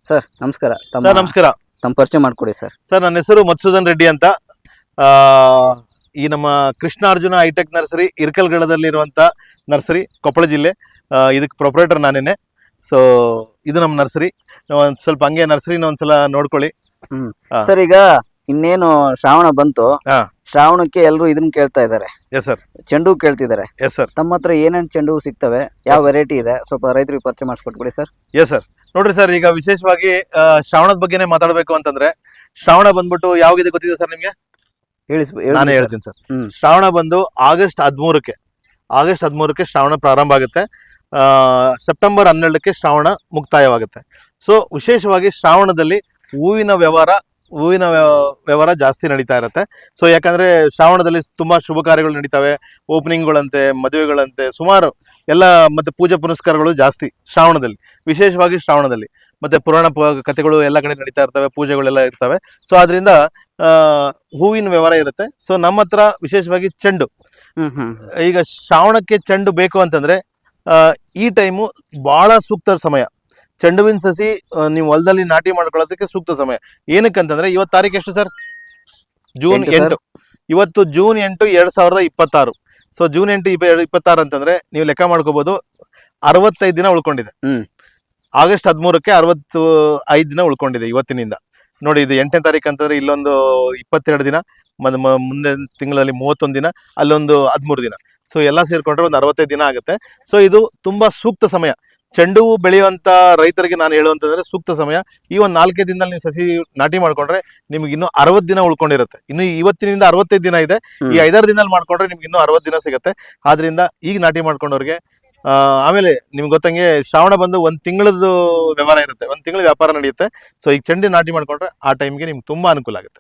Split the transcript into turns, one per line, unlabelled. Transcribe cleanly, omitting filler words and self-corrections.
Sir ನಮಸ್ಕಾರ.
Sir ನಮಸ್ಕಾರ.
ತಮ್ಮ ಪರಿಚಯ ಮಾಡಿಕೊಡಿ ಸರ್.
ಸರ್ ನನ್ನ ಹೆಸರು ಮಧುಸೂದನ್ ರೆಡ್ಡಿ ಅಂತ. ಈ ನಮ್ಮ ಕೃಷ್ಣಾರ್ಜುನ ಹೈಟೆಕ್ ನರ್ಸರಿ ಇರ್ಕಲ್ಗಡದಲ್ಲಿರುವಂಥ ನರ್ಸರಿ, ಕೊಪ್ಪಳ ಜಿಲ್ಲೆ. ಇದಕ್ಕೆ ಪ್ರೊಪ್ರೈಟರ್ ನಾನೇನೆ. ಸೊ ಇದು ನಮ್ಮ ನರ್ಸರಿ. ಒಂದು ಸ್ವಲ್ಪ ಹಂಗೆ ನರ್ಸರಿನ ಒಂದ್ಸಲ ನೋಡ್ಕೊಳ್ಳಿ.
ಸರ್ ಈಗ ಇನ್ನೇನು ಶ್ರಾವಣ ಬಂತು, ಶ್ರಾವಣಕ್ಕೆ ಎಲ್ಲರೂ ಇದನ್ನ ಕೇಳ್ತಾ ಇದ್ದಾರೆ.
Yes sir.
ಚೆಂಡು ಕೇಳ್ತಿದ್ದಾರೆ.
Yes sir.
ತಮ್ಮ ಹತ್ರ ಏನೇನು ಚೆಂಡು ಸಿಗ್ತವೆ, ಯಾವ ವೆರೈಟಿ ಇದೆ, ಸ್ವಲ್ಪ ರೈತರಿಗೆ ಪರಿಚಯ ಮಾಡಿಸ್ಕೊಟ್ಬಿಡಿ ಸರ್.
Yes sir. ನೋಡ್ರಿ ಸರ್, ಈಗ ವಿಶೇಷವಾಗಿ ಶ್ರಾವಣದ ಬಗ್ಗೆನೇ ಮಾತಾಡಬೇಕು ಅಂತಂದ್ರೆ, ಶ್ರಾವಣ ಬಂದ್ಬಿಟ್ಟು ಯಾವಾಗಿದೆ ಗೊತ್ತಿದೆ ಸರ್ ನಿಮ್ಗೆ? ನಾನೇ ಹೇಳ್ತೀನಿ ಸರ್. ಶ್ರಾವಣ ಬಂದು ಆಗಸ್ಟ್ 13ಕ್ಕೆ ಶ್ರಾವಣ ಪ್ರಾರಂಭ ಆಗುತ್ತೆ. ಸೆಪ್ಟೆಂಬರ್ 12ಕ್ಕೆ ಶ್ರಾವಣ ಮುಕ್ತಾಯವಾಗುತ್ತೆ. ಸೊ ವಿಶೇಷವಾಗಿ ಶ್ರಾವಣದಲ್ಲಿ ಹೂವಿನ ವ್ಯವಹಾರ ಜಾಸ್ತಿ ನಡೀತಾ ಇರುತ್ತೆ. ಸೊ ಯಾಕಂದ್ರೆ ಶ್ರಾವಣದಲ್ಲಿ ತುಂಬಾ ಶುಭ ಕಾರ್ಯಗಳು ನಡೀತವೆ. ಓಪನಿಂಗ್ಗಳಂತೆ, ಮದುವೆಗಳಂತೆ, ಸುಮಾರು ಎಲ್ಲ ಮತ್ತೆ ಪೂಜೆ ಪುನಸ್ಕಾರಗಳು ಜಾಸ್ತಿ ಶ್ರಾವಣದಲ್ಲಿ, ವಿಶೇಷವಾಗಿ ಶ್ರಾವಣದಲ್ಲಿ. ಮತ್ತೆ ಪುರಾಣ ಕಥೆಗಳು ಎಲ್ಲ ಕಡೆ ನಡೀತಾ ಇರ್ತವೆ, ಪೂಜೆಗಳೆಲ್ಲ ಇರ್ತವೆ. ಸೊ ಆದ್ರಿಂದ ಹೂವಿನ ವ್ಯವಹಾರ ಇರುತ್ತೆ. ಸೊ ನಮ್ಮ ಹತ್ರ ವಿಶೇಷವಾಗಿ ಚೆಂಡು. ಈಗ ಶ್ರಾವಣಕ್ಕೆ ಚೆಂಡು ಬೇಕು ಅಂತಂದ್ರೆ ಈ ಟೈಮು ಬಹಳ ಸೂಕ್ತ ಸಮಯ. ಚೆಂಡುವಿನ ಸಸಿ ನೀವು ಹೊಲದಲ್ಲಿ ನಾಟಿ ಮಾಡ್ಕೊಳ್ಳೋದಕ್ಕೆ ಸೂಕ್ತ ಸಮಯ. ಏನಕ್ಕಂತಂದ್ರೆ ಇವತ್ತು ತಾರೀಕು ಎಷ್ಟು ಸರ್? ಜೂನ್ 8. ಇವತ್ತು ಜೂನ್ 8, 2026. ಸೊ ಜೂನ್ 8, 2026 ಅಂತಂದ್ರೆ ನೀವು ಲೆಕ್ಕ ಮಾಡ್ಕೋಬಹುದು, 65 ದಿನ ಉಳ್ಕೊಂಡಿದೆ. ಆಗಸ್ಟ್ 13ಕ್ಕೆ 65 ದಿನ ಉಳ್ಕೊಂಡಿದೆ ಇವತ್ತಿನಿಂದ. ನೋಡಿ, ಇದು 8ನೇ ತಾರೀಕು ಅಂತಂದ್ರೆ ಇಲ್ಲೊಂದು 22 ದಿನ, ಮುಂದೆ ತಿಂಗಳಲ್ಲಿ 31 ದಿನ, ಅಲ್ಲೊಂದು 13 ದಿನ. ಸೊ ಎಲ್ಲ ಸೇರ್ಕೊಂಡ್ರೆ ಒಂದು 65 ದಿನ ಆಗುತ್ತೆ. ಸೊ ಇದು ತುಂಬಾ ಸೂಕ್ತ ಸಮಯ. ಚೆಂಡು ಹೂ ಬೆಳೆಯುವಂತ ರೈತರಿಗೆ ನಾನು ಹೇಳುವಂತಂದ್ರೆ ಸೂಕ್ತ ಸಮಯ. ಈ ಒಂದು 4 ದಿನದಲ್ಲಿ ನೀವು ಸಸಿ ನಾಟಿ ಮಾಡ್ಕೊಂಡ್ರೆ ನಿಮ್ಗೆ ಇನ್ನೂ 60 ದಿನ ಉಳ್ಕೊಂಡಿರುತ್ತೆ. ಇನ್ನು ಇವತ್ತಿನಿಂದ 65 ದಿನ ಇದೆ. ಈ 5-6 ದಿನದಲ್ಲಿ ಮಾಡ್ಕೊಂಡ್ರೆ ನಿಮ್ಗೆ ಇನ್ನೂ 60 ದಿನ ಸಿಗುತ್ತೆ. ಆದ್ರಿಂದ ಈಗ ನಾಟಿ ಮಾಡ್ಕೊಂಡವ್ರಿಗೆ ಆಮೇಲೆ ನಿಮ್ಗೆ ಗೊತ್ತಂಗೆ ಶ್ರಾವಣ ಬಂದು 1 ತಿಂಗಳದ್ದು ವ್ಯವಹಾರ ಇರುತ್ತೆ, 1 ತಿಂಗಳ ವ್ಯಾಪಾರ ನಡೆಯುತ್ತೆ. ಸೊ ಈಗ ಚೆಂಡು ನಾಟಿ ಮಾಡ್ಕೊಂಡ್ರೆ ಆ ಟೈಮ್ಗೆ ನಿಮ್ಗೆ ತುಂಬಾ ಅನುಕೂಲ ಆಗುತ್ತೆ.